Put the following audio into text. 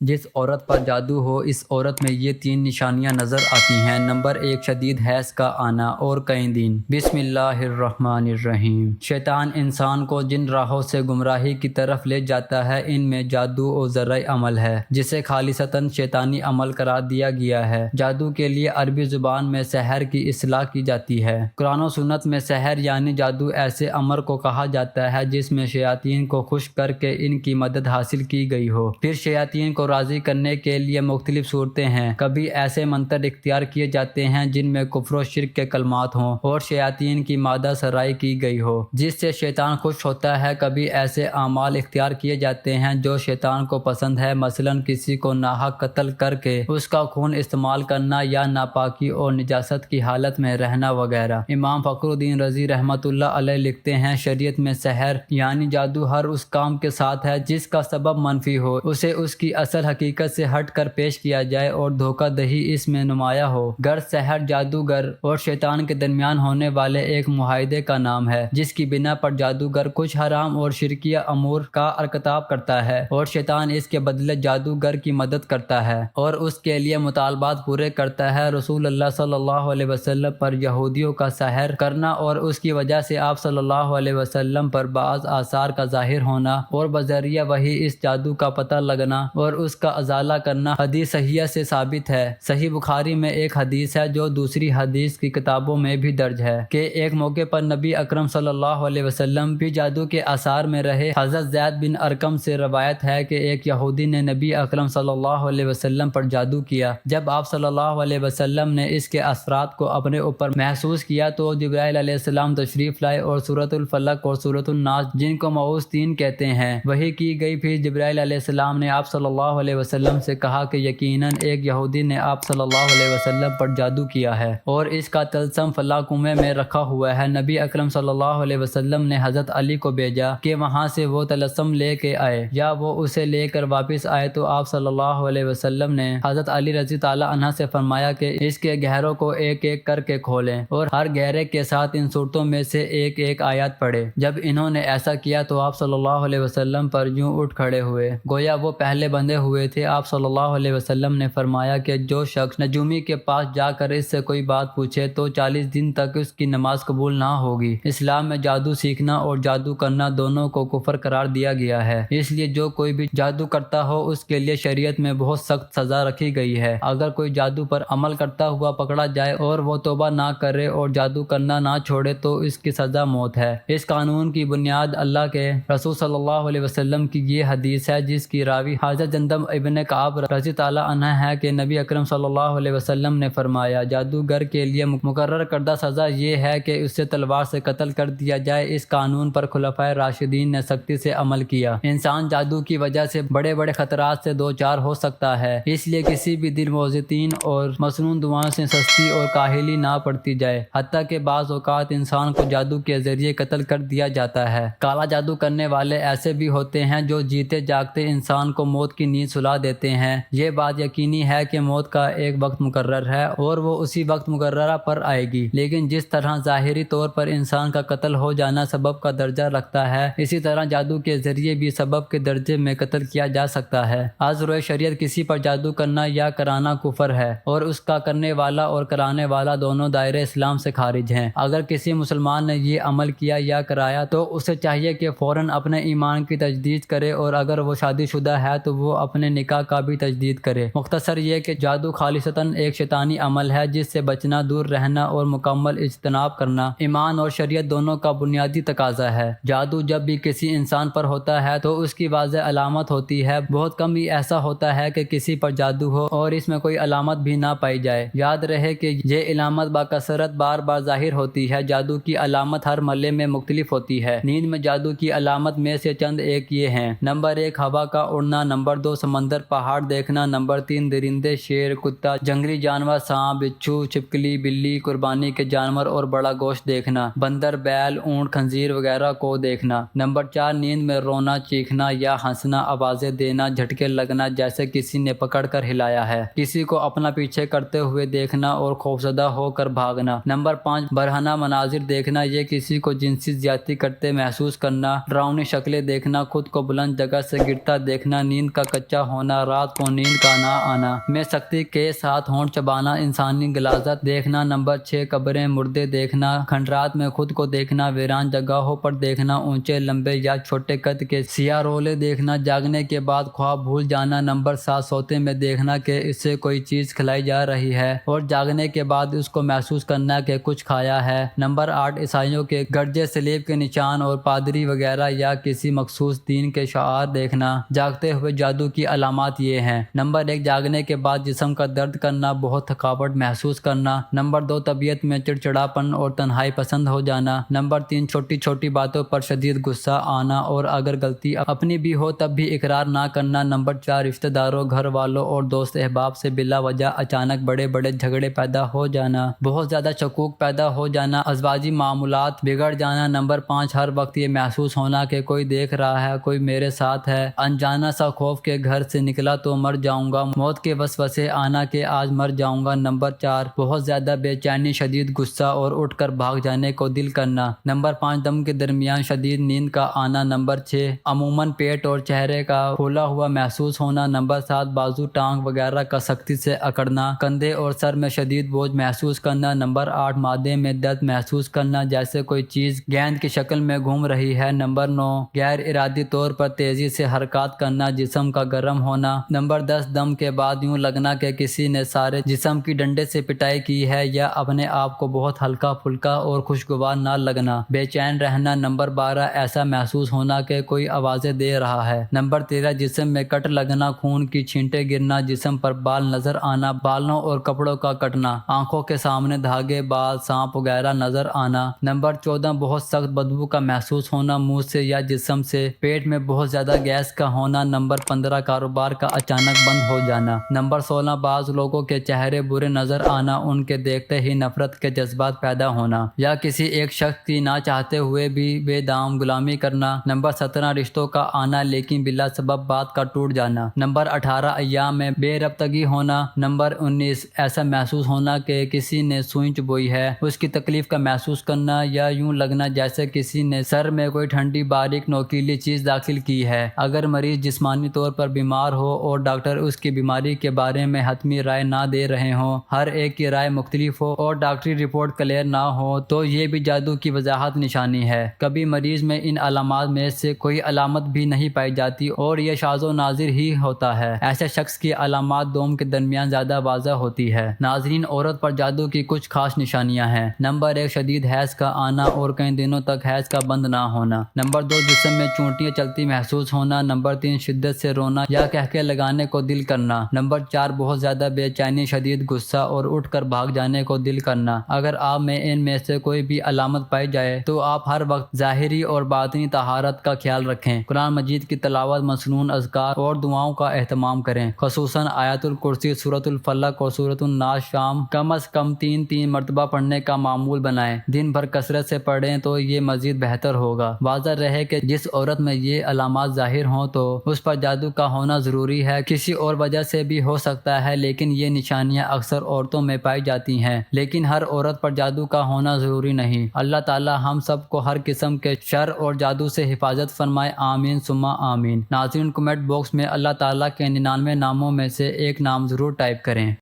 جس عورت پر جادو ہو اس عورت میں یہ 3 نشانیاں نظر آتی ہیں۔ نمبر 1، شدید حیض کا آنا اور کئی دن۔ بسم اللہ الرحمن الرحیم۔ شیطان انسان کو جن راہوں سے گمراہی کی طرف لے جاتا ہے ان میں جادو اور ذرائع عمل ہے جسے خالصتاً شیطانی عمل قرار دیا گیا ہے۔ جادو کے لیے عربی زبان میں سحر کی اصطلاح کی جاتی ہے۔ قرآن و سنت میں سحر یعنی جادو ایسے امر کو کہا جاتا ہے جس میں شیاطین کو خوش کر کے ان کی مدد حاصل کی گئی ہو۔ پھر شیاطین کو راضی کرنے کے لیے مختلف صورتیں ہیں۔ کبھی ایسے منتر اختیار کیے جاتے ہیں جن میں کفر و شرک کے کلمات ہوں اور شیاطین کی مادہ سرائی کی گئی ہو جس سے شیطان خوش ہوتا ہے۔ کبھی ایسے اعمال اختیار کیے جاتے ہیں جو شیطان کو پسند ہے، مثلاً کسی کو ناحق قتل کر کے اس کا خون استعمال کرنا یا ناپاکی اور نجاست کی حالت میں رہنا وغیرہ۔ امام فخر الدین رازی رحمۃ اللہ علیہ لکھتے ہیں، شریعت میں سحر یعنی جادو ہر اس کام کے ساتھ ہے جس کا سبب منفی ہو، اسے اس کی اصل حقیقت سے ہٹ کر پیش کیا جائے اور دھوکہ دہی اس میں نمایاں ہو۔ گر سحر جادوگر اور شیطان کے درمیان ہونے والے ایک معاہدے کا نام ہے جس کی بنا پر جادوگر کچھ حرام اور شرکیہ امور کا ارتکاب کرتا ہے اور شیطان اس کے بدلے جادوگر کی مدد کرتا ہے اور اس کے لیے مطالبات پورے کرتا ہے۔ رسول اللہ صلی اللہ علیہ وسلم پر یہودیوں کا سحر کرنا اور اس کی وجہ سے آپ صلی اللہ علیہ وسلم پر بعض آثار کا ظاہر ہونا اور بذریعہ وحی اس جادو کا پتہ لگنا اور اس کا ازالہ کرنا حدیث صحیحہ سے ثابت ہے۔ صحیح بخاری میں ایک حدیث ہے جو دوسری حدیث کی کتابوں میں بھی درج ہے کہ ایک موقع پر نبی اکرم صلی اللہ علیہ وسلم بھی جادو کے آثار میں رہے۔ حضرت زید بن ارقم سے روایت ہے کہ ایک یہودی نے نبی اکرم صلی اللہ علیہ وسلم پر جادو کیا۔ جب آپ صلی اللہ علیہ وسلم نے اس کے اثرات کو اپنے اوپر محسوس کیا تو جبرائیل علیہ السلام تشریف لائے اور سورۃ الفلق اور سورۃ الناس جن کو معوذتین کہتے ہیں وحی کی گئی۔ پھر جبرائیل علیہ السلام نے آپ صلی اللہ علیہ وسلم سے کہا کہ یقیناً ایک یہودی نے آپ صلی اللہ علیہ وسلم پر جادو کیا ہے اور اس کا طلسم فلاں کنویں میں رکھا ہوا ہے۔ نبی اکرم صلی اللہ علیہ وسلم نے حضرت علی کو بھیجا کہ وہاں سے وہ طلسم لے کے آئے یا وہ اسے لے کر واپس آئے تو آپ صلی اللہ علیہ وسلم نے حضرت علی رضی اللہ عنہ سے فرمایا کہ اس کے گہروں کو ایک ایک کر کے کھولیں اور ہر گہرے کے ساتھ ان صورتوں میں سے ایک ایک آیات پڑھے۔ جب انہوں نے ایسا کیا تو آپ صلی اللہ علیہ وسلم پر یوں اٹھ کھڑے ہوئے گویا وہ پہلے بندھے ہوئے تھے۔ آپ صلی اللہ علیہ وسلم نے فرمایا کہ جو شخص نجومی کے پاس جا کر اس سے کوئی بات پوچھے تو 40 دن تک اس کی نماز قبول نہ ہوگی۔ اسلام میں جادو سیکھنا اور جادو کرنا دونوں کو کفر قرار دیا گیا ہے، اس لیے جو کوئی بھی جادو کرتا ہو اس کے لیے شریعت میں بہت سخت سزا رکھی گئی ہے۔ اگر کوئی جادو پر عمل کرتا ہوا پکڑا جائے اور وہ توبہ نہ کرے اور جادو کرنا نہ چھوڑے تو اس کی سزا موت ہے۔ اس قانون کی بنیاد اللہ کے رسول صلی اللہ علیہ وسلم کی یہ حدیث ہے جس کی راوی حضرت جندب ابن کعب رضی اللہ عنہ ہے کہ نبی اکرم صلی اللہ علیہ وسلم نے فرمایا، جادوگر کے لیے مقرر کردہ سزا یہ ہے کہ اسے تلوار سے قتل کر دیا جائے۔ اس قانون پر خلفائے راشدین نے سختی سے عمل کیا۔ انسان جادو کی وجہ سے بڑے بڑے خطرات سے دوچار ہو سکتا ہے، اس لیے کسی بھی دل موذتین اور مسنون دعاؤں سے سستی اور کاہلی نہ پڑتی جائے، حتیٰ کہ بعض اوقات انسان کو جادو کے ذریعے قتل کر دیا جاتا ہے۔ کالا جادو کرنے والے ایسے بھی ہوتے ہیں جو جیتے جاگتے انسان کو موت کی نیند سلا دیتے ہیں۔ یہ بات یقینی ہے کہ موت کا ایک وقت مقرر ہے اور وہ اسی وقت مقررہ پر آئے گی، لیکن جس طرح ظاہری طور پر انسان کا قتل ہو جانا سبب کا درجہ رکھتا ہے، اسی طرح جادو کے ذریعے بھی سبب کے درجے میں قتل کیا جا سکتا ہے۔ از روئے شریعت کسی پر جادو کرنا یا کرانا کفر ہے اور اس کا کرنے والا اور کرانے والا دونوں دائرے اسلام سے خارج ہیں۔ اگر کسی مسلمان نے یہ عمل کیا یا کرایا تو اسے چاہیے کہ فوراً اپنے ایمان کی تجدید کرے اور اگر وہ شادی شدہ ہے تو وہ اپنے نکاح کا بھی تجدید کرے۔ مختصر یہ کہ جادو خالصتاً ایک شیطانی عمل ہے جس سے بچنا، دور رہنا اور مکمل اجتناب کرنا ایمان اور شریعت دونوں کا بنیادی تقاضا ہے۔ جادو جب بھی کسی انسان پر ہوتا ہے تو اس کی واضح علامت ہوتی ہے، بہت کم ہی ایسا ہوتا ہے کہ کسی پر جادو ہو اور اس میں کوئی علامت بھی نہ پائی جائے۔ یاد رہے کہ یہ علامت بکثرت بار بار ظاہر ہوتی ہے۔ جادو کی علامت ہر مرحلے میں مختلف ہوتی ہے۔ نیند میں جادو کی علامت میں سے چند ایک یہ ہیں: نمبر 1، ہوا کا اڑنا، نمبر 2، سمندر پہاڑ دیکھنا، نمبر 3، درندے، شیر، کتا، جنگلی جانور، سانپ، بچھو، چھپکلی، بلی، قربانی کے جانور اور بڑا گوشت دیکھنا، بندر، بیل، اونٹ، خنزیر وغیرہ کو دیکھنا۔ نمبر 4، نیند میں رونا، چیخنا یا ہنسنا، آوازیں دینا، جھٹکے لگنا جیسے کسی نے پکڑ کر ہلایا ہے، کسی کو اپنا پیچھے کرتے ہوئے دیکھنا اور خوفزدہ ہو کر بھاگنا۔ نمبر 5، برہنہ مناظر دیکھنا، یہ کسی کو جنسی زیادتی کرتے محسوس کرنا، ڈراؤنی شکلیں دیکھنا، خود کو بلند جگہ سے گرتا دیکھنا، نیند کا بچہ ہونا، رات کو نیند کا نہ آنا، میں سختی کے ساتھ ہونٹ چبانا، انسانی غلاظت دیکھنا۔ نمبر 6 قبریں، مردے دیکھنا، کھنڈرات میں خود کو دیکھنا، ویران جگہوں پر دیکھنا، اونچے لمبے یا چھوٹے قد کے سیاہ رولے دیکھنا، جاگنے کے بعد خواب بھول جانا۔ نمبر 7 سوتے میں دیکھنا کہ اس سے کوئی چیز کھلائی جا رہی ہے اور جاگنے کے بعد اس کو محسوس کرنا کہ کچھ کھایا ہے۔ نمبر 8 عیسائیوں کے گرجے، صلیب کے نشان اور پادری وغیرہ یا کسی مخصوص دین کے شعار دیکھنا۔ جاگتے ہوئے جادو کی علامات یہ ہیں۔ نمبر 1 جاگنے کے بعد جسم کا درد کرنا، بہت تھکاوٹ محسوس کرنا۔ نمبر 2 طبیعت میں چڑچڑاپن اور تنہائی پسند ہو جانا۔ نمبر 3 چھوٹی چھوٹی باتوں پر شدید غصہ آنا اور اگر غلطی اپنی بھی ہو تب بھی اقرار نہ کرنا۔ نمبر 4 رشتہ داروں، گھر والوں اور دوست احباب سے بلا وجہ اچانک بڑے بڑے جھگڑے پیدا ہو جانا، بہت زیادہ شکوک پیدا ہو جانا، ازواجی معاملات بگڑ جانا۔ نمبر 5 ہر وقت یہ محسوس ہونا کہ کوئی دیکھ رہا ہے، کوئی میرے ساتھ ہے، انجانا سا خوف کہ گھر سے نکلا تو مر جاؤں گا، موت کے وسوسے آنا کہ آج مر جاؤں گا۔ نمبر 4 بہت زیادہ بے چینی، شدید غصہ اور اٹھ کر بھاگ جانے کو دل کرنا۔ نمبر 5 دم کے درمیان شدید نیند کا آنا۔ نمبر 6 عموماً پیٹ اور چہرے کا پھولا ہوا محسوس ہونا۔ نمبر 7 بازو، ٹانگ وغیرہ کا سختی سے اکڑنا، کندھے اور سر میں شدید بوجھ محسوس کرنا۔ نمبر 8 معدے میں درد محسوس کرنا جیسے کوئی چیز گیند کی شکل میں گھوم رہی ہے۔ نمبر 9 غیر ارادی طور پر تیزی سے حرکات کرنا، جسم کا گرم ہونا۔ نمبر 10 دم کے بعد یوں لگنا کہ کسی نے سارے جسم کی ڈنڈے سے پٹائی کی ہے یا اپنے آپ کو بہت ہلکا پھلکا اور خوشگوار نہ لگنا، بے چین رہنا۔ نمبر 12 ایسا محسوس ہونا کہ کوئی آوازیں دے رہا ہے۔ نمبر 13 جسم میں کٹ لگنا، خون کی چھینٹیں گرنا، جسم پر بال نظر آنا، بالوں اور کپڑوں کا کٹنا، آنکھوں کے سامنے دھاگے، بال، سانپ وغیرہ نظر آنا۔ نمبر 14 بہت سخت بدبو کا محسوس ہونا، منہ سے یا جسم سے، پیٹ میں بہت زیادہ گیس کا ہونا۔ نمبر 15 کاروبار کا اچانک بند ہو جانا۔ نمبر 16 بعض لوگوں کے چہرے برے نظر آنا، ان کے دیکھتے ہی نفرت کے جذبات پیدا ہونا یا کسی ایک شخص کی نہ چاہتے ہوئے بھی بے دام غلامی کرنا۔ نمبر 17 رشتوں کا آنا لیکن بلا سبب بات کا ٹوٹ جانا۔ نمبر 18 ایام میں بے ربطگی ہونا۔ نمبر 19 ایسا محسوس ہونا کہ کسی نے سوئی چبوئی ہے، اس کی تکلیف کا محسوس کرنا یا یوں لگنا جیسے کسی نے سر میں کوئی ٹھنڈی باریک نوکیلی چیز داخل کی ہے۔ اگر مریض جسمانی طور پر بیمار ہو اور ڈاکٹر اس کی بیماری کے بارے میں حتمی رائے نہ دے رہے ہوں، ہر ایک کی رائے مختلف ہو اور ڈاکٹری رپورٹ کلیئر نہ ہو تو یہ بھی جادو کی وضاحت نشانی ہے۔ کبھی مریض میں ان علامات میں سے کوئی علامت بھی نہیں پائی جاتی اور یہ شاذ و نادر ہی ہوتا ہے۔ ایسے شخص کی علامات دوم کے درمیان زیادہ واضح ہوتی ہے۔ ناظرین عورت پر جادو کی کچھ خاص نشانیاں ہیں۔ نمبر 1 شدید حیض کا آنا اور کئی دنوں تک حیض کا بند نہ ہونا۔ نمبر 2 جسم میں چونٹیاں چلتی محسوس ہونا۔ نمبر 3 شدت سے رونا یا کہکے لگانے کو دل کرنا۔ نمبر 4 بہت زیادہ بے چینی، شدید غصہ اور اٹھ کر بھاگ جانے کو دل کرنا۔ اگر آپ میں ان میں سے کوئی بھی علامت پائی جائے تو آپ ہر وقت ظاہری اور باطنی طہارت کا خیال رکھیں، قرآن مجید کی تلاوت، مسنون اذکار اور دعاؤں کا اہتمام کریں، خصوصاً آیت الکرسی، سورۃ الفلق اور سورۃ الناس شام کم از کم 3 مرتبہ پڑھنے کا معمول بنائیں۔ دن بھر کثرت سے پڑھیں تو یہ مزید بہتر ہوگا۔ واضح رہے کہ جس عورت میں یہ علامات ظاہر ہوں تو اس پر جادو کا ہونا ضروری ہے، کسی اور وجہ سے بھی ہو سکتا ہے لیکن یہ نشانیاں اکثر عورتوں میں پائی جاتی ہیں، لیکن ہر عورت پر جادو کا ہونا ضروری نہیں۔ اللہ تعالی ہم سب کو ہر قسم کے شر اور جادو سے حفاظت فرمائے، آمین ثم آمین۔ ناظرین کمنٹ باکس میں اللہ تعالی کے 99 ناموں میں سے ایک نام ضرور ٹائپ کریں۔